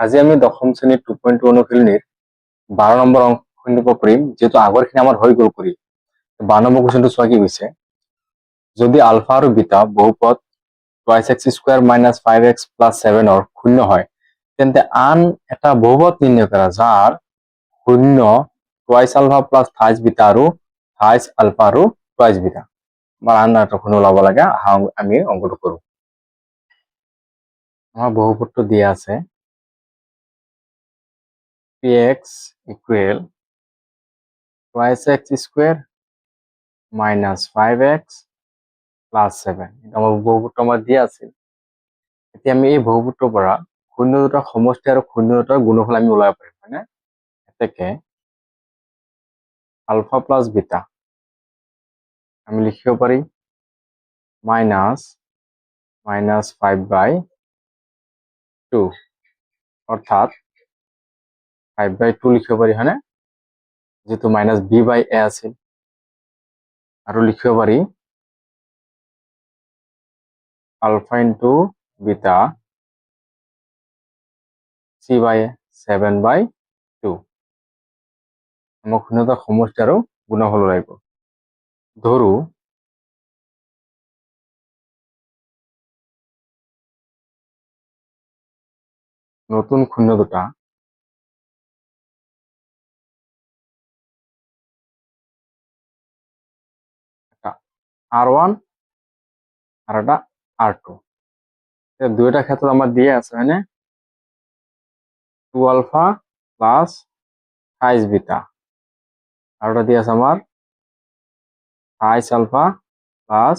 আজি আমি দশম শ্ৰেণীৰ 2.2 অনুশীলনীৰ 12 নম্বৰ অংকখিনি কৰিম, যেহেতু আগৰখিনি আমাৰ হৈ গ'ল কৰি। 12 নম্বৰ কুৱেশ্যনটো চোৱা কি হৈছে, যদি আলফা আৰু বিটা বহুপদ twice X square minus 5x plus 7 শূন্য হয়, তেন্তে আন এটা বহুপদ নিৰ্ণয় কৰা যাৰ শূন্য twice alpha plus thrice beta আৰু থাইচ আলফা আৰু টুৱাইচ বিটা। আমাৰ আন এটা শূন্য ওলাব লাগে। আমি অংকটো কৰো। আমাৰ বহুপদটো দিয়া আছে px equal twice X square minus 5x plus 7। এটা আমাৰ বহুপদটো আমাৰ দিয়া আছে। এতিয়া আমি এই বহুপদটোৰ পৰা শূন্য দুটাৰ সমষ্টি আৰু শূন্য দুটাৰ গুণফল আমি ওলাব পাৰিম, হয়নে? এতেকে আলফা প্লাস বিটা আমি লিখিব পারি মাইনাস 5/2, অর্থাৎ 5/2 লিখিব পারি, হয়নে? যেহেতু মাইনাস b/a আছিল। আৰু লিখিব পাৰি আলফা ইন্টু বিটা c/a 7/2। আমাক শূন্যতাৰ সমষ্টি আৰু গুণফল ওলাব। ধৰো নতুন শূন্য দুটা একটা r1 আর একটা r2। দুইটা ক্ষেত্রে আমার দিয়ে আছে, হয়নে? 2 আলফা প্লাস থাইচ বিটা, আর ওটা দিয়ে আছে আমার thrice alpha plus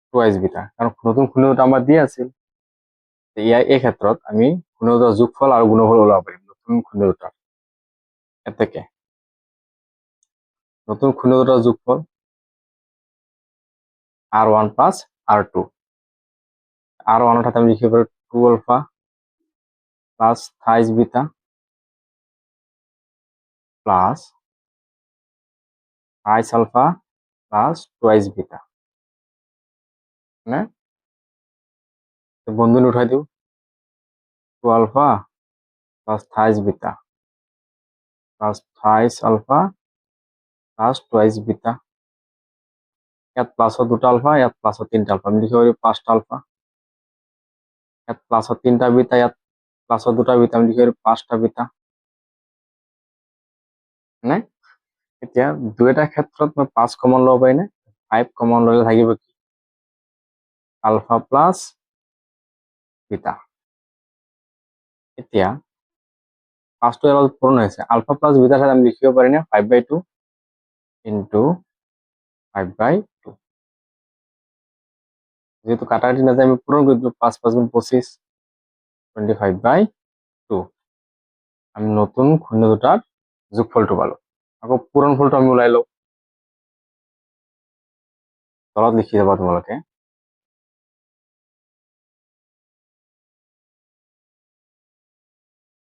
twice beta, কাৰণ নতুন শূন্য দুটা আমাৰ দিয়ে আছিল। এই ক্ষেত্ৰত আমি শূন্য দুটাৰ যোগফল আৰু গুণফল ওলাব পাৰিম নতুন শূন্য দুটাৰ। এতেকে নতুন শূন্য দুটাৰ যোগফল r1 প্লাস r2। r1 অৰ্থাৎ আমি লিখিব পাৰি 2 alpha plus thrice beta plus thrice alpha plus twice beta, হ্যাঁ? বন্ধনী উঠাই দিও 2 alpha plus thrice beta plus thrice alpha plus twice beta. ইয়াত প্লাসত 2টা আলফা, ইয়াত প্লাসত 3টা আলফা, আমি লিখিব পারি 5টা আলফা। ইয়াত প্লাসত 3টা বিটা, ইয়াত প্লাসত 2টা বিটা, আমি লিখিব পারি 5টা বিটা, হয়নে? এতিয়া দুইটা ক্ষেত্ৰত মই 5 কমন ল'ব পাৰি নে? 5 কমন ল'লে থাকিব কি আলফা প্লাস বিটা। এতিয়া 5টো এবাৰ পূৰণ হৈছে, আলফা প্লাস বিটাৰ সাথে আমি লিখিব পারি না 5/2 ইন্টু 5/2। যেহেতু কাটাকাটি না যায় আমি পূরণ করে দিব, 5 5 গুণ 25 25/2। আমি নতুন শূন্য দুটার যোগফলটো পালো। আকৌ পূৰণফলটো আমি ওলাই লওঁ। তলত লিখি যাবা তোমালোকে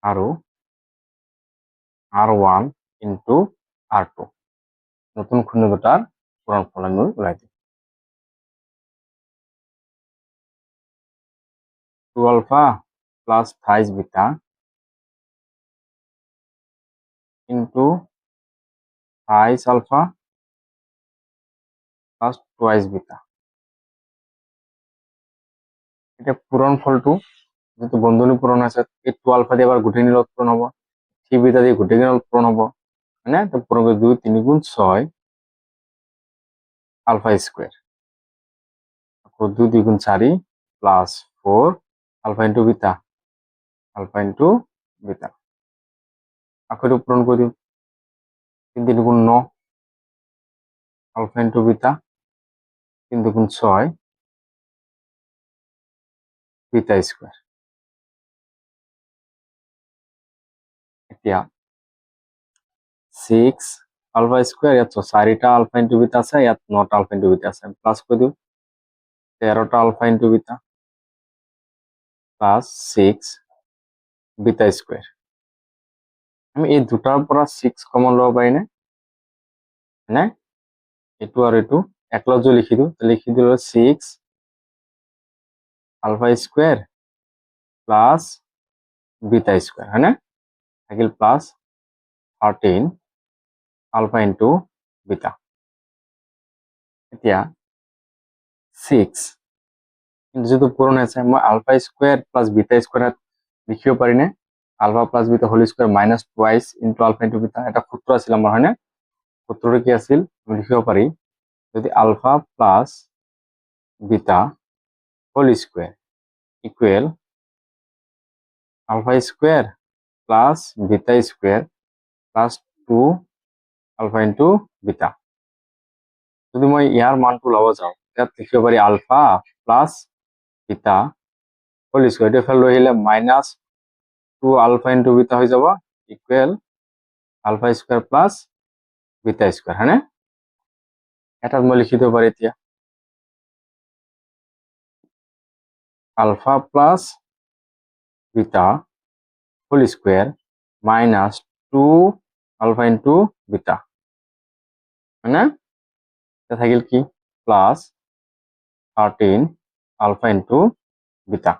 আৰু r1 ইন্টু r2, নতুন শূন্য দুটাৰ পূৰণফল আমি ওলাই দিম। 2 alpha plus thrice beta into thrice alpha plus twice beta. এটা পূৰণফলটো যেহেতু বন্ধনী পূরণ আছে, এই 2 আলফা দিয়ে আবার গোটেই নিলত পূরণ হব, 3 বিটা দিয়ে গোটেই নিলত পূরণ হব, হ্যাঁ? তো পূরণ করে 2 3 গুণ 6 আলফা স্কোয়ার, 2 2 গুণ 4 plus 4 alpha into beta, alpha into beta. আকৌ এটা পূরণ করে দিও 3 3 গুণ 9 আলফা ইন্টু বিটা, 3 2 গুণ 6 বিটা স্কোয়ার। এতিয়া 6 আলফা স্কোয়ার, ইয়াত 4টা আলফা ইন্টু বিটা আছে, ইয়াত 9টা আলফা ইন্টু বিটা আছে, প্লাস করে দিও 13টা alpha into beta plus 6 beta square. আমি এই দুটাৰ পৰা 6 কমন ল'ব পাৰি নে? এইটো আৰু এইটো একলগ যদি লিখি দিওঁ, লিখি দিলে 6 alpha square plus beta square হয়নে থাকিল প্লাস 13 আলফা ইন্টু বিটা এতিয়া 6 কিন্তু যেহেতু পূরণ হয়েছে মই alpha square plus beta square লিখিব পারি না alpha plus beta whole square minus twice into alpha into beta এটা সূত্র আছিল আমার হয়নে সূত্রটা কি আছিল আমি লিখিব পারি যদি alpha plus beta whole square equal alpha square plus beta square plus 2 alpha into beta যদি মই ইয়াৰ মানটো ল'ব যাওঁ ইয়াত লিখিব পাৰি alpha plus beta whole square এটা ফেলে লৈ আহিলে মাইনাস 2 আলফা ইন্টু বিটা হৈ যাব equal alpha square plus beta square হয়নে এটাত মই লিখি দিব পাৰি এতিয়া alpha plus beta whole square minus 2 alpha into beta হয়নে এটা থাকিল কি প্লাস 13 আলফা ইন্টু বিটা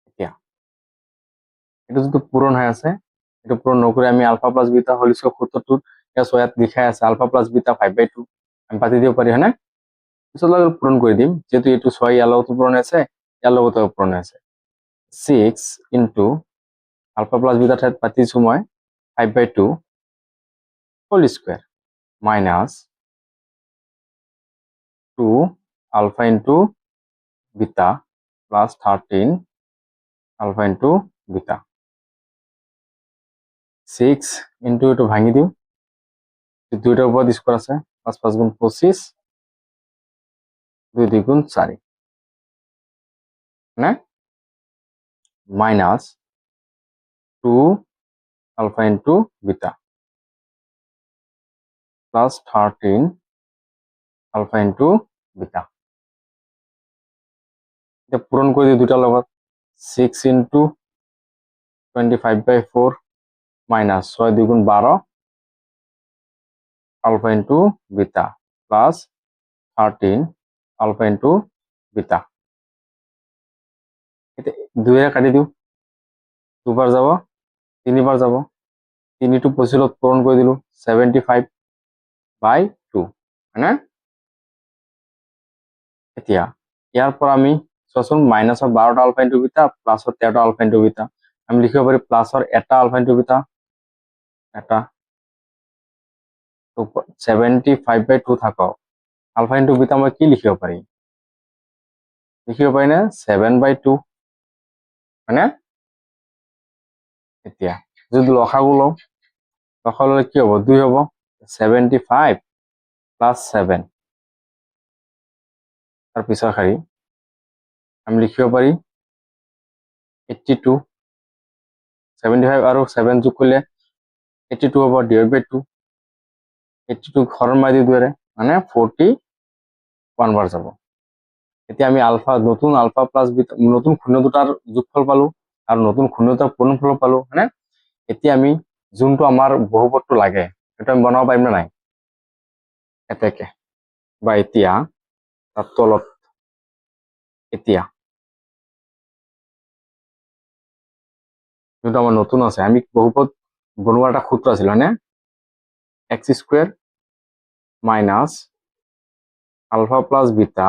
এতিয়া এটা যদি পূরণ হয়ে আছে এটা পূরণ নকরে আমি alpha plus beta whole square সূত্রটো ইয়াত লিখাই আছে আলফা প্লাস বিটা 5/2 আমি পাতি দিব পারি হয়নে পিছত পূরণ করে দিম যেহেতু এইটো 6 ইয়াৰ লগতো পূৰণ আছে ইয়াৰ লগতো পূরণ আছে 6 ইন্টু আলফা প্লাস বিটা ঠাইত পাতিছো মই 5/2 whole square minus 2 alpha into beta plus 13 alpha into beta 6 into এটা ভাঙি দিও দুইটার উপর স্কোয়ার আছে 5 5 গুণ 25 2 2 গুণ 4 না minus 2 alpha into beta plus 13 alpha into beta এটা পূরণ করে দিই দুটার লগত 6 ইন্টু 25/4 মাইনাস 6 2 গুণ 12 alpha into beta plus 13 alpha into beta এটা 2 এর কাটি দিও দুবার যাব তিনবার যাব 3 টু 25 পূরণ করে দিলো 75/2 হয়নে এতিয়া ইয়াৰ পৰা আমি চোৱাচোন মাইনাসৰ 12টা আলফা ইন্টু বিটা প্লাসৰ 13টা আলফা ইন্টু বিটা আমি লিখিব পাৰি প্লাসৰ এটা আলফা ইন্টু বিটা এটা 75/2 থাকক আলফা ইন্টু বিটা মই কি লিখিব পারি না 7/2 হয়নে এতিয়া যদি লসাগু লওঁ লসাগু ললে কি হব 2 হব 75 প্লাস 7 তার পিছৰ শাৰী আমি লিখিব পাৰি 82 75 আৰু 7 যোগ কৰিলে 82 হব /2 82 ঘৰৰ মাৰি দি দুৰে মানে 41 বাৰ যাব এতিয়া আমি আলফা নতুন আলফা প্লাস বিটা নতুন ঘূৰ্ণ দুটাৰ যোগফল পালো আৰু নতুন ঘূৰ্ণ দুটাৰ পূৰণফল পালো হয়নে এতিয়া আমি যোনটো আমাৰ বহুপদটো লাগে এটা আমি বনাব পাৰিম না নাই এতেকে বা এতিয়া তাৰ তলত এতিয়া যোনটো আমাৰ নতুন আছে আমি বহুপদ বনোৱাৰ এটা সূত্র আছিল হয়নে X square minus alpha plus beta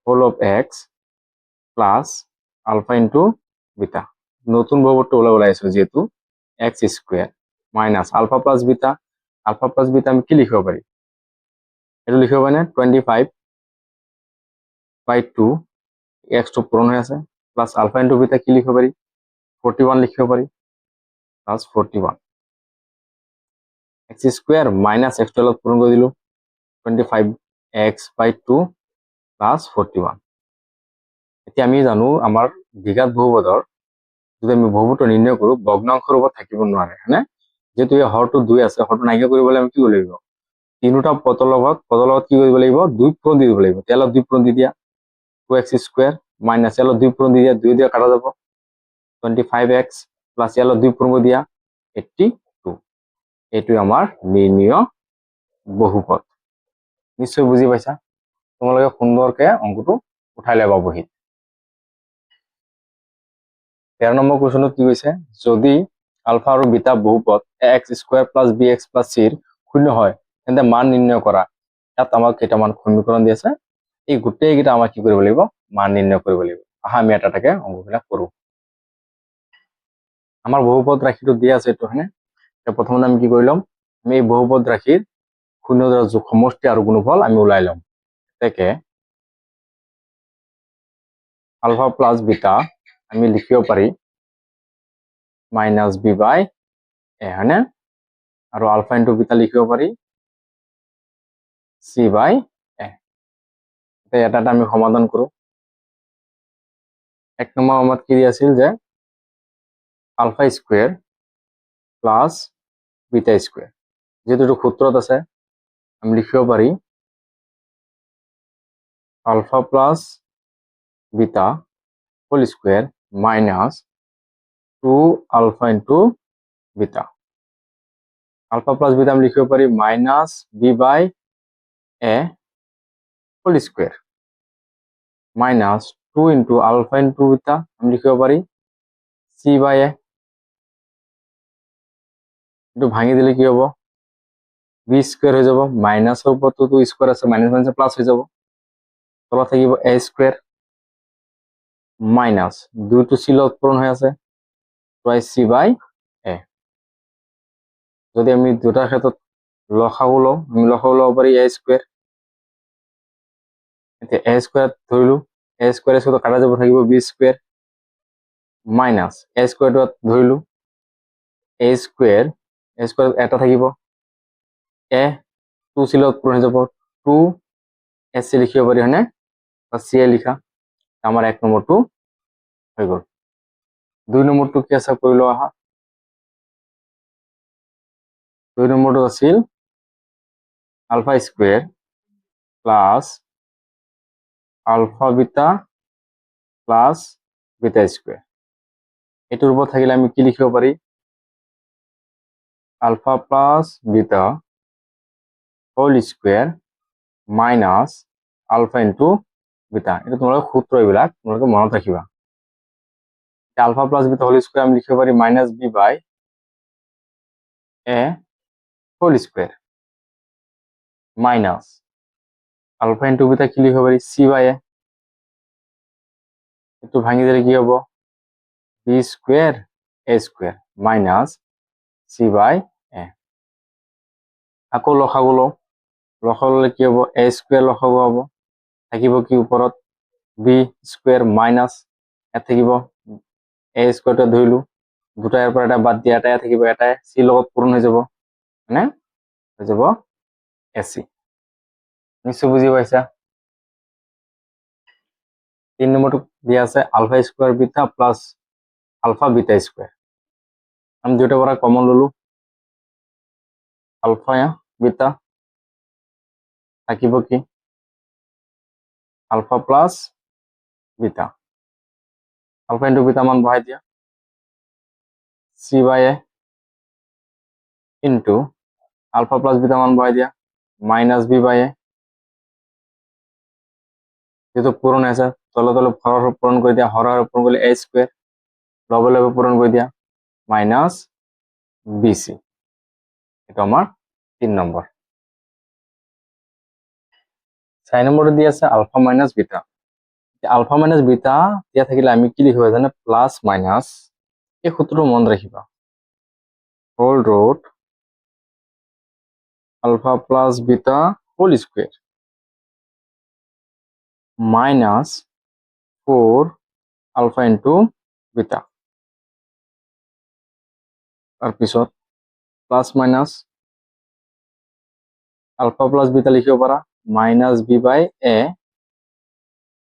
whole of X plus alpha into beta নতুন বহুপদটো ওলাইছো যেহেতু X square minus alpha plus beta আমি কি লিখিব পারি এটা লিখিব পারি না 25/2 এক্স টো পূরণ হয়ে আছে প্লাস আলফা ইন্টু বিটা কি লিখিব পারি 41 লিখিব পারি plus 41 x square minus x টো পূরণ করে দিল 25x/2 প্লাস 41 এতিয়া আমি জানো আমাৰ দ্বিঘাত বহুপদৰ যদি আমি বহুপদটো নিৰ্ণয় কৰো ভগ্নাংশৰ ওপৰত থাকিব নোৱাৰে হয়নে যেহেতু এই হৰটো 2 আছে হৰটো নাইকিয়া কৰিবলৈ আমি কি কৰিব লাগিব তিনিটা পদৰ লগত কি কৰিব লাগিব 2 পূৰণ দি দিব লাগিব তেল 2 পূৰণ দি দিয়া 2x স্কয়ার মাইনাস এল 2 পূরণ দি দিয়া 2 দিয়ে কাটা যাব 25x প্লাস এল 2 পূরণ দিয়া 82 এইটো আমাৰ নিৰ্ণয় বহুপদ নিশ্চয় বুজি পাইছা তোমালোকে সুন্দৰকে অংকটো উঠাই ল'বা বহিত 13 নম্বৰ কুৱেশ্যনত কি কৈছে, যদি আলফা আৰু বিটা বহুপদ ax² + bx + c শূন্য হয় তেন্তে মান নিৰ্ণয় কৰা। ইয়াত আমাক কেইটামান সমীকৰণ দি আছে, এই গোটেইকেইটা আমাক কি কৰিব লাগিব, মান নিৰ্ণয় কৰিব লাগিব। আহা আমি এটা এটাকে অংকবিলাক কৰো। আমাৰ বহুপদ ৰাশিটো দিয়া আছে এইটো, হয়নে? প্ৰথমতে আমি কি কৰি ল'ম, আমি এই বহুপদ ৰাশিৰ শূন্য দ্বাৰা যোগ সমষ্টি আৰু গুণফল আমি ওলাই ল'ম। এতেকে আলফা প্লাস বিটা আমি লিখিব পাৰি মাইনাস বি বাই এ, হয়নে? আৰু আলফা ইন্টু বিটা লিখিব পাৰি সি বাই এ। এটা এটা আমি সমাধান কৰো। এক নম্বৰ আমাক কি আছিল যে alpha square plus beta square, যেহেতু সূত্রত আছে আমি লিখিব পারি alpha plus beta whole square minus 2 alpha into beta. Alpha plus beta আমি লিখিব পারি minus B by A whole square minus 2 into alpha into beta আমি লিখিব পারি সি বাই এ। একটু ভাঙি দিলে কি হব, বি স্কোয়ার হয়ে যাব, মাইনাসের উপর তো স্কোয়ার আছে, মাইনাস মাইনাস প্লাস হয়ে যাব, তলত থাকিব এ স্কোয়ার মাইনাস 2 টু সি লগত পূরণ হয়ে আছে টুয়াইস সি বাই এ। যদি আমি দুটার ক্ষেত্রে লসাগু লওঁ, আমি লসাগু ল'ব পারি এ স্কোয়ার। এতিয়া এ স্কোয়ার ধরিলো, এ স্কোয়ার শুধু কাটা যাব, থাকিব বি স্কোয়ার মাইনাস এ স্কোয়ারটো ধরিলো এ স্কোয়ার এটা থাকিব এ 2 সি লগত পূরণ হয়ে যাব 2 এ সি লিখিব পারি, হয়নে? বা সি এ লিখা, আমার 1 নম্বরটো হয়ে গেল। 2 নম্বরটো কি আছে কইলো, আহা 2 নম্বরটো আছিল alpha square plus alpha beta plus beta square. এটার উপর থাকিলে আমি কি লিখিব পারি alpha plus beta whole square minus alpha into beta. এটা তোমালোকে সূত্র, এইবিলাক তোমালোকে মনত রাখিবা। Alpha plus beta whole square আমি লিখিব পারি minus B by A whole square minus alpha into beta কি লিখিব পারি সি বাই এ। একটু ভাঙি দিলে কি হব, B square A square minus C by এ। আকৌ লসাগু লওঁ, লসাগু ললে কি হব এ স্কোয়ার লসাগু হব, থাকিব কি উপৰত বি স্কোয়াৰ মাইনাস ইয়াত থাকিব এ স্কোয়াৰটা ধৰিলো, দুটা ইয়াৰ পৰা এটা বাদ দিয়া, এটাই থাকিব, এটাই সি লগত পূৰণ হৈ যাব, মানে হৈ যাব এ সি। নিশ্চয় বুজি পাইছা। 3 নম্বৰটো দিয়া আছে alpha square beta plus alpha beta square. আমি দুইটাৰ পৰা কমন ললো, আলফা বিটা থাকিব কি alpha plus beta, alpha into beta মান বহাই দিয়া C by A into alpha plus beta মান বহাই দিয়া মাইনাস বি বাই এ। যেহেতু পূরণ আছে তলে তলে হর পূরণ করে দিয়া, হর হর পূরণ করলে এ স্কোয়ার, লবে লবে পূরণ করে দিয়া মাইনাস বিসি। এটা আমার 3 নম্বর। 4 নম্বরে দিয়ে আছে alpha minus beta. Alpha minus beta দিয়া থাকিলে আমি কি লিখিব জানে প্লাস মাইনাস, এই সূত্রটো মন রাখিবা whole root alpha plus beta whole square minus 4 alpha into beta. তাৰপিছত plus minus alpha plus beta লিখিব পারা minus B by A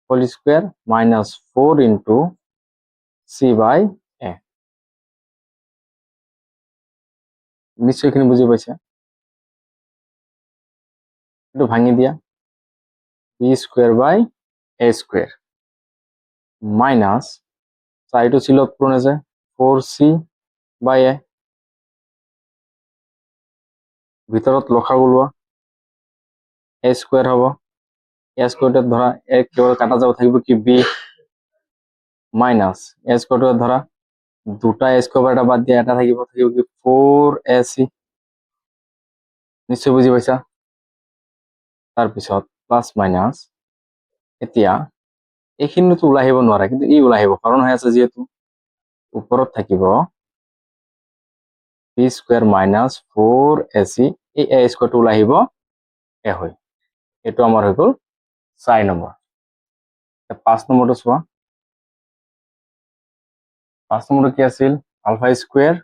whole square minus 4 into C by A. নিশ্চয় এখানে বুঝি পাইছে। একটু ভাঙি দিয়া B square by A square minus 4 two C লগত পূরণ আছে 4c বাই এ। ভিতৰত লসাগু লোৱা এ স্কোয়ার হব, এ স্কোয়ারটা ধরা এ কেবল কাটা যাব, থাকিব কি বি মাইনাস এ স্কোয়ারটা ধরা দুটা এ স্কোয়ার এটা বাদ দিয়া এটা থাকিব কি 4ac নিশ্চয় বুজি পাইছা তাৰপিছত প্লাছ মাইনাছ এতিয়া এইখিনিতো ওলাই আহিব নোৱাৰে কিন্তু ই ওলাই আহিব কাৰণ হৈ আছে যিহেতু ওপৰত থাকিব বি স্কোয়াৰ মাইনাছ 4ac এই এ স্কোয়াৰটো ওলাই আহিব এ হয় এইটো আমাৰ হৈ গ'ল 4 নম্বৰ 5 নম্বৰটো চোৱা 5 নম্বৰটো কি আছিল alpha square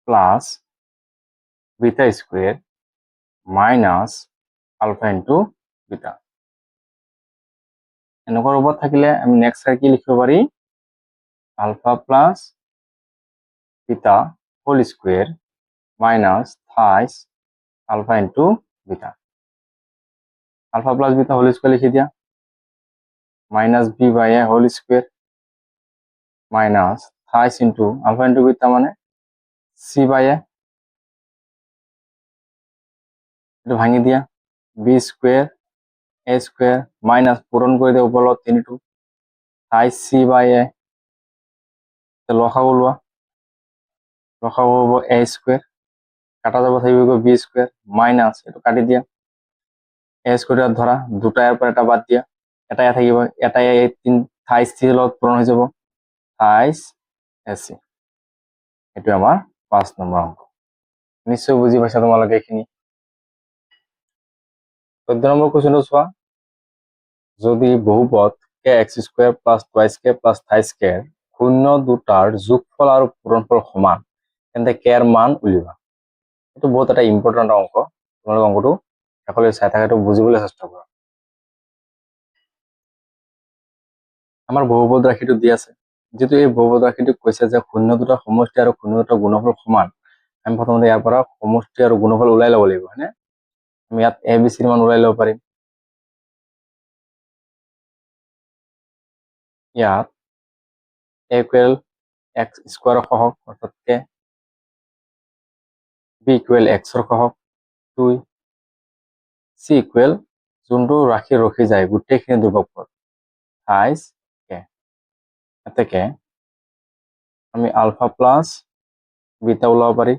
plus beta square minus alpha into beta এনেকুৱা ৰূপত থাকিলে আমি নেক্সট কি লিখিব পাৰি alpha plus beta whole square minus twice alpha into beta alpha plus beta whole square লিখি দিয়া minus B by A whole square minus twice into alpha into beta মানে সি বাই এটা ভাঙি দিয়া B square A square minus পূরণ করে দিয়ে উপর 3 থাইস সি বাই এ লসাগু লোৱা লসাগু হব এ স্কোয়ার কাটা যাব থাকিব বি স্কোয়ার মাইনাস এটা কাটি দিয়া এ স্কোয়ার ধরা দুটা এর পর এটা বাদ দিয়া এটাই থাকিব এটাই তিন থাইস সি লগত পূরণ হৈ যাব থাইস এসি এটো আমাৰ 5 নম্বৰ অংক নিশ্চয় বুজি পাইছা তোমালোকে এইখিনি 14 নম্বৰ কোৱেশ্চনটো চোৱা যদি বহুপদ কে x square plus twice k plus থাইস কে শূন্য দুটাৰ যোগফল আৰু পূৰণফল সমান তেন্তে কে এৰ মান উলিওৱা এইটো বহুত এটা ইম্পৰ্টেণ্ট অংক তোমালোকে অংকটো সকলোৱে চাই থাকাটো বুজিবলৈ চেষ্টা কৰা আমাৰ বহুপদ ৰাশিটো দি আছে যেটো এই বহুপদ ৰাশিটো কৈছে যে শূন্য দুটা সমষ্টি আৰু শূন্য দুটা গুণফল সমান আমি প্ৰথমতে ইয়াৰ পৰা সমষ্টি আৰু গুণফল ওলাই ল'ব লাগিব হয়নে আমি ইয়াত এ বি সিৰ মান ওলাই ল'ব পাৰিম ইয়াত a ইকুৱেল x স্কোয়াৰ সহক অৰ্থাৎ কে b ইকুৱেল x ৰ সহক 2 c ইকুৱেল যোনটো ৰাশি ৰখি যায় গোটেইখিনি ধ্ৰুৱক পদ থাইস কে এতেকে আমি আলফা প্লাস বিটা ওলাব পাৰি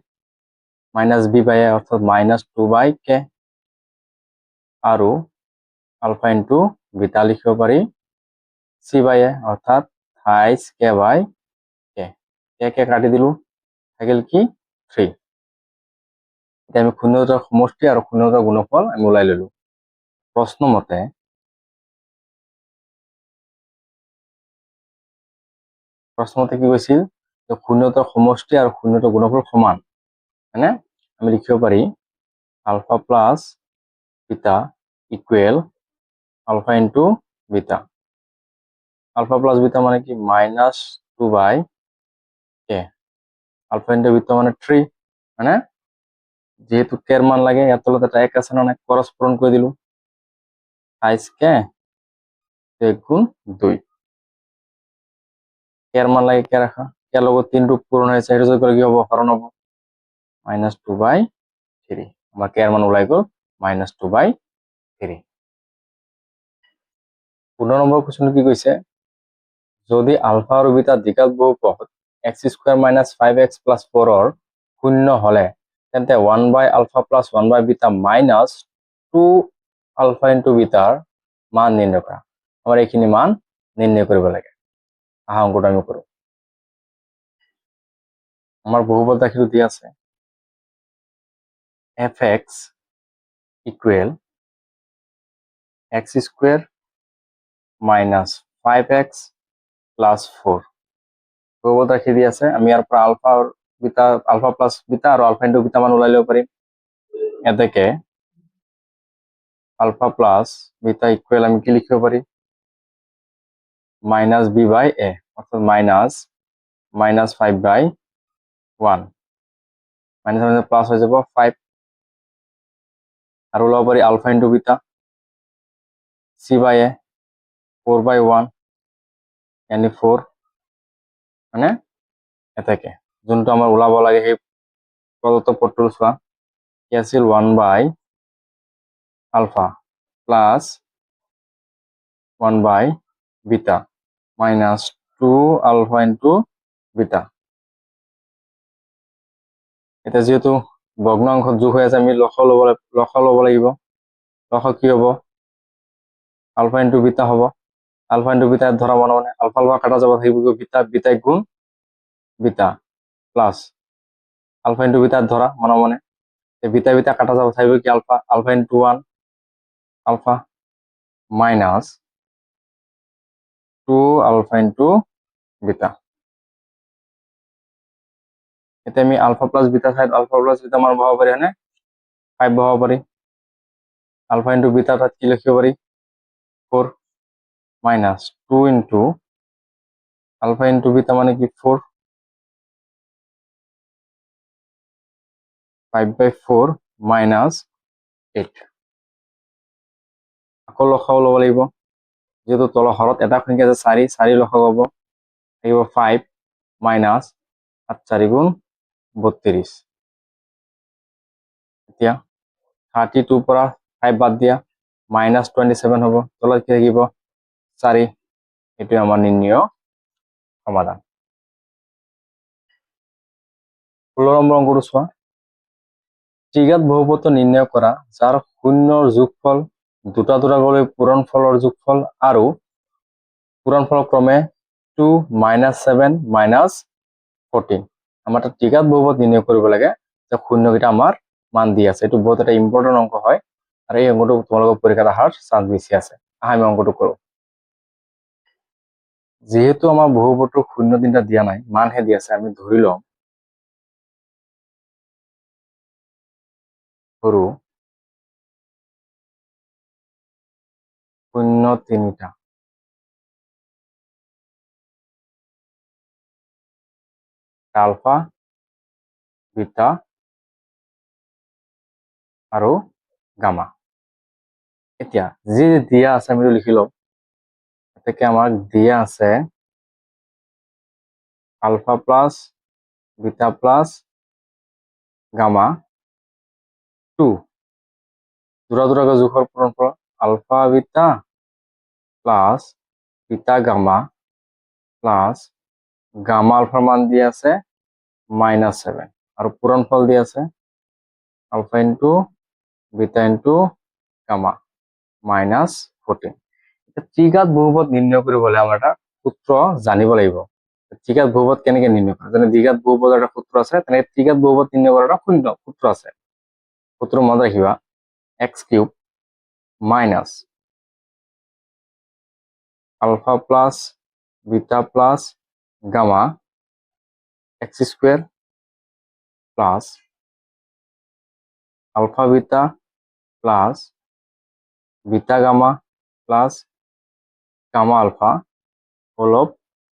মাইনাস বি বাই এ অৰ্থাৎ মাইনাস 2 বাই কে আৰু আলফা ইন্টু বিটা লিখিব পারি সি বাই এ অর্থাৎ থাইস কে বাই কে কে কাটি দিলো থাকিল কি 3 এতিয়া আমি শূন্য দুটাৰ সমষ্টি আৰু শূন্য দুটাৰ গুণফল আমি ওলাই ললো প্ৰশ্ন মতে কি কৈছিল যে শূন্য দুটাৰ সমষ্টি আৰু শূন্য দুটাৰ গুণফল সমান হয়নে আমি লিখিব পাৰি alpha plus beta equal alpha into beta alpha plus beta মানে কি মাইনাস 2 বাই কে আলফা ইন্টু বিটা মানে 3 মানে যেহেতু কে এর মান লাগে এর তলত একটা এক আছে না ক্রস পূরণ করে দিলু থাইস কে গুণ 2 কে এর মান লাগে কে রাখা কে লগত 3 রূপ পূরণ হয়েছে এটা যোগ করে কি হবে হরণ হবে -2 বাই 3 আমার কে এর মান ওলাই গেল -2 বাই 3 15 নম্বৰ কোৱেশ্চন কি কৈছে যদি আলফা আৰু বিটা দ্বিঘাত বহুপদ x square minus 5x plus 4 ৰ শূন্য হলে তেন্তে 1 by alpha plus 1 by beta minus 2 alpha into বিটাৰ মান নিৰ্ণয় কৰা আমাৰ এইখিনি মান নিৰ্ণয় কৰিব লাগে আহা অংকটো আমি কৰো আমাৰ বহুপদ ৰাশিটো দিয়া আছে fx equal x square minus 5x plus 4 বহুপদ ৰাশি দি আছে আমি ইয়াৰ পৰা আলফা প্লাস বিটা আৰু আলফা ইন্টু বিটা মান ওলাই ল'ব পাৰিম এতেকে আলফা প্লাস বিটা ইকুৱেল আমি কি লিখিব পারি মাইনাস বি বাই এ অর্থাৎ মাইনাস 5 বাই 1 মাইনাস প্লাস হয়ে যাব 5 আর ওলাব পারি ULFA into beta C by এ 4 বাই 1 यानी 4 মানে এটাকে যোনটো আমাৰ ওলাব লাগে সেই প্ৰদত্ত পদটো চোৱা কি আছিল 1 by alpha plus 1 by beta minus two alpha into beta. এতিয়া যেহেতু ভগ্নাংশ যোগ হৈ আছে, আমি লসাগু ল'ব লাগিব। লসাগু কি হ'ব? আলফা ইন্টু বিটা হ'ব। আলফা ইন্টু বিটা ধৰা মানে আলফা আলফা কাটা যাব, থাকিব বিটা, বিটা গুণ beta plus alpha into beta ধরা মানে বিটা বিটা কাটা যাব, থাকিব কি alpha, alpha into 1 alpha minus 2 alpha into beta. এতিয়া আমি আলফা প্লাস বিটা ঠাইত আলফা প্লাস বিটা মান বহাব পাৰি, হয়নে? 5 বহাব পাৰি। আলফা ইন্টু বিটা ঠাইত কি লিখিব পাৰি? 4 minus 2 into alpha into beta মানে কি 4, 5/4 মাইনাস 8। আকৌ লসাগু ল'ব লাগিব, যেহেতু তলৰ হৰত এটা সংখ্যা আছে 4, 4 লসাগু হ'ব, থাকিব 5 মাইনাস 7 4 গুণ 32। এতিয়া 32 পৰা 5 বাদ দিয়া, মাইনাস 27 হ'ব, তলত কি থাকিব 4। এইটোৱে আমাৰ নিৰ্ণয় সমাধান। 16 নম্বৰ অংকটো চোৱা। ত্ৰিঘাত বহুপদ নিৰ্ণয় কৰা যাৰ শূন্যৰ যোগফল দুটা দুটাকৈ পূৰণফলৰ যোগফল আৰু পূৰণফল ক্ৰমে 2 -7 -14। আমাৰ এটা ত্ৰিঘাত বহুপদ নিৰ্ণয় কৰিব লাগে যে শূন্যকেইটা আমাৰ মান দি আছে। এইটো বহুত এটা ইম্পৰ্টেণ্ট অংক হয় আৰু এই অংকটো তোমালোকৰ পৰীক্ষাত অহাৰ চান্স বেছি আছে। আমি অংকটো কৰোঁ। যেহেতু আমাৰ বহুপদটোৰ শূন্য তিনিটা দিয়া নাই, মানহে দি আছে, আমি ধৰি লওঁ ধৰো শূন্য তিনিটা। আলফা বিটা আৰু গামা। এতিয়া যি দিয়া আছে আমি লিখি লওঁ। এতেকে আমাক দিয়া আছে alpha plus beta plus gamma 2 দুটা দুটাকৈ জোখৰ পূৰণফল alpha beta plus beta gamma plus gamma আলফাৰ মান দি আছে -7 আৰু পূৰণফল দি আছে alpha into beta into gamma -14। ত্ৰিঘাত বহুপদ নিৰ্ণয় কৰিবলৈ আমাৰ এটা সূত্ৰ জানিব লাগিব। ত্ৰিঘাত বহুপদ কেনেকে নিৰ্ণয় কৰে? যেনে দ্বিঘাত বহুপদৰ এটা সূত্ৰ আছে, তেনেকে ত্ৰিঘাত বহুপদ নিৰ্ণয় কৰাৰ এটা সূত্ৰ আছে। সূত্ৰ মনত ৰাখিবা, x³ minus alpha plus beta plus gamma x² plus alpha beta plus beta gamma plus gamma alpha whole of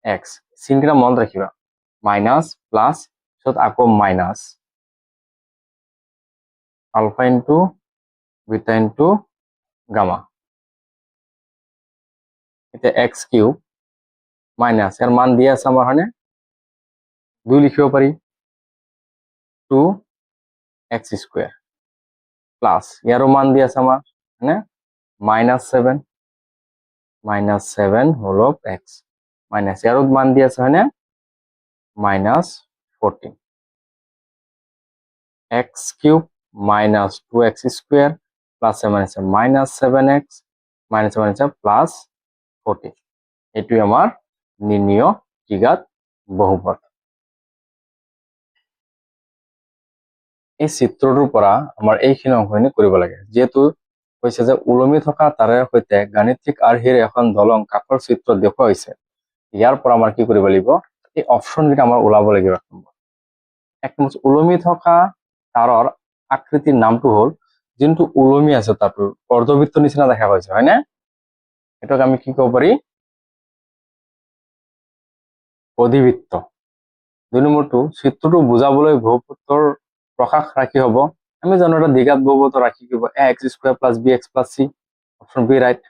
x। চিনকেইটা মনত ৰাখিবা, মাইনাস প্লাস পিছত আকৌ minus alpha into beta into gamma. এতিয়া x³ মাইনাস ইয়াৰ মান দিয়া আছে আমাৰ, হয়নে? 2 লিখিব পাৰি 2x² প্লাস ইয়াৰো মান দিয়া আছে আমাৰ, হয়নে? -7 হোল অফ x মাইনাস ইয়াৰো মান দিয়া আছে, হয়নে? -14। x³ minus 2x² plus -7x plus 14। এইটোৱে আমাৰ নিৰ্ণয় ত্ৰিঘাত বহুপদ। এই চিত্ৰটোৰ পৰা আমাৰ এইখিনি অংশখিনি কৰিব লাগে। যেহেতু কৈছে যে ওলমি থকা তাৰেৰ সৈতে গাণিতিক আৰ্হিৰ এখন দলং কাষৰ চিত্ৰ দেখুওৱা হৈছে, ইয়াৰ পৰা আমাৰ কি কৰিব লাগিব? এই অপশ্যনকেইটা আমাৰ ওলাব লাগিব। এক নম্বৰ ওলমি থকা তাৰৰ আকৃতিৰ নামটো হ'ল যোনটো ওলমি আছে তাতো অৰ্ধবৃত্ত নিচিনা দেখা গৈছে, হয়নে? এটাক আমি কি ক'ব পাৰি? অধিবৃত্ত। 2 নম্বৰটো চিত্ৰটো বুজাবলৈ বহুপদৰ প্ৰকাশ ৰাখি হ'ব। আমি জানো এটা দ্বিঘাত বহুপদৰ ৰাশি কি হ'ব? ax² + bx + c। Option B right.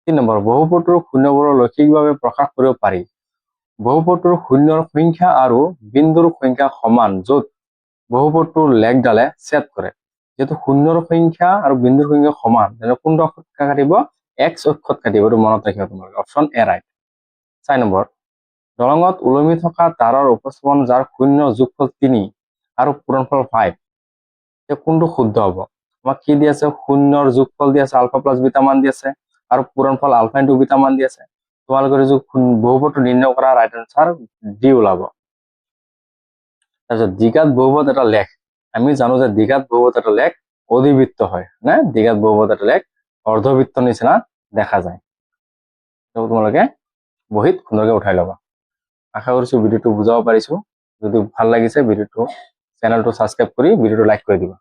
3 number বহুপদৰ শূন্যবোৰ লৈখিকভাৱে প্ৰকাশ কৰিব পাৰি। বহুপদৰ শূন্যৰ সংখ্যা আৰু বিন্দুৰ সংখ্যা সমান য'ত বহুপদটোৰ লেখডালে ছেদ কৰে। যেহেতু শূন্যৰ সংখ্যা আৰু বিন্দুৰ সংখ্যা সমান, কোনটো অক্ষত কাটিব? x অক্ষত কাটিব। এইটো মনত ৰাখিবা তোমালোকে। Option A right. 4 নম্বৰ, দলঙত ওলমি থকা তাঁৰৰ উপস্থাপন যাৰ শূন্য যোগফল 3 আৰু পূৰণফল 5, কোনটো শুদ্ধ হ'ব? আমাক কি দি আছে? শূন্যৰ যোগফল দি আছে, আলফা প্লাছ বিটা মান দি আছে, আৰু পূৰণফল আলফা ইনটু বিটা মান দি আছে। তোমালোকে যদি বহুপদটো নিৰ্ণয় কৰা, ৰাইট আনসাৰ ডি ওলাব। তাৰপিছত দ্বিঘাত বহুপদ এটা লেখ। আমি জানো যে দ্বিঘাত বহুপদ এটা লেখ অধিবৃত্ত হয় না, দ্বিঘাত বহুপদ এটা লেখ অৰ্ধবৃত্ত নিচিনা দেখা যায়। তোমালোকে বহীত সুন্দৰকে উঠাই ল'বা। আশা কৰিছো ভিডিঅ'টো বুজাব পাৰিছো। যদি ভাল লাগিছে ভিডিঅ'টো চেনেলটো সাবস্ক্ৰাইব কৰি ভিডিঅ'টো লাইক কৰি দিবা।